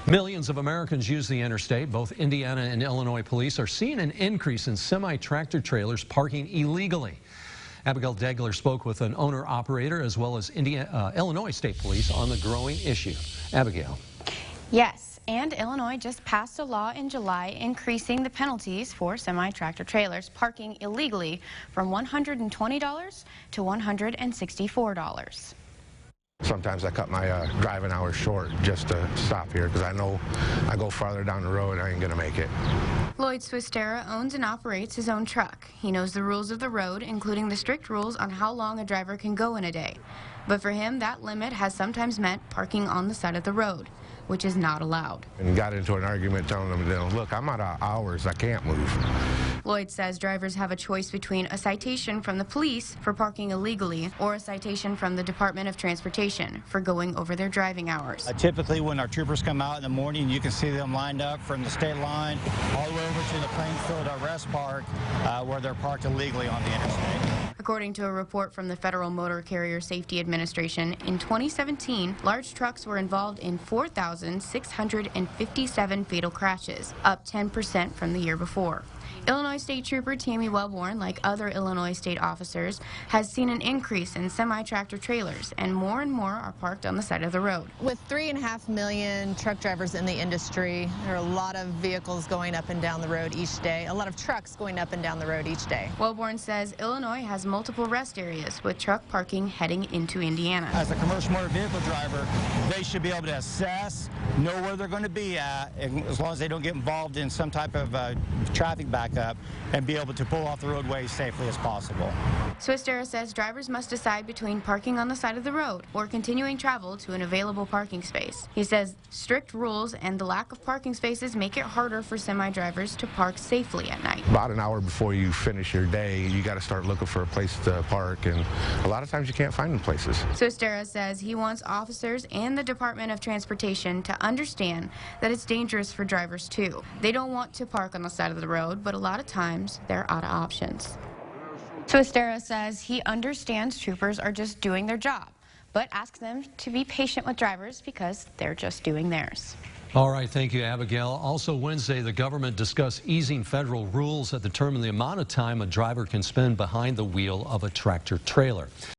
Millions of Americans use the interstate. Both Indiana and Illinois police are seeing an increase in semi-tractor trailers parking illegally. Abigail Degler spoke with an owner-operator as well as Illinois State Police on the growing issue. Abigail. Yes, and Illinois just passed a law in July increasing the penalties for semi-tractor trailers parking illegally from $120 to $164. Sometimes I cut my driving hours short just to stop here because I know I go farther down the road, I ain't going to make it. Lloyd Swistera owns and operates his own truck. He knows the rules of the road, including the strict rules on how long a driver can go in a day. But for him, that limit has sometimes meant parking on the side of the road, which is not allowed. And got into an argument telling them, look, I'm out of hours, I can't move. Lloyd says drivers have a choice between a citation from the police for parking illegally or a citation from the Department of Transportation for going over their driving hours. Typically when our troopers come out in the morning, you can see them lined up from the state line all the way over to the Plainfield Rest Park where they're parked illegally on the interstate. According to a report from the Federal Motor Carrier Safety Administration, in 2017, large trucks were involved in 4,657 fatal crashes, up 10% from the year before. Illinois State Trooper Tammy Wellborn, like other Illinois state officers, has seen an increase in semi-tractor trailers, and more are parked on the side of the road. With 3.5 million truck drivers in the industry, there are a lot of vehicles going up and down the road each day, a lot of trucks going up and down the road each day. Wellborn says Illinois has multiple rest areas with truck parking heading into Indiana. As a commercial motor vehicle driver, they should be able to assess, know where they're going to be at, as long as they don't get involved in some type of traffic backup, and be able to pull off the roadway safely as possible. Swistera says drivers must decide between parking on the side of the road or continuing travel to an available parking space. He says strict rules and the lack of parking spaces make it harder for semi-drivers to park safely at night. About an hour before you finish your day, you got to start looking for a place to park, and a lot of times you can't find the places. Swistera says he wants officers and the Department of Transportation to understand that it's dangerous for drivers too. They don't want to park on the side of the road, but a lot of times they're out of options. Swistera says he understands troopers are just doing their job, but asks them to be patient with drivers because they're just doing theirs. All right, thank you, Abigail. Also Wednesday, the government discussed easing federal rules that determine the amount of time a driver can spend behind the wheel of a tractor trailer.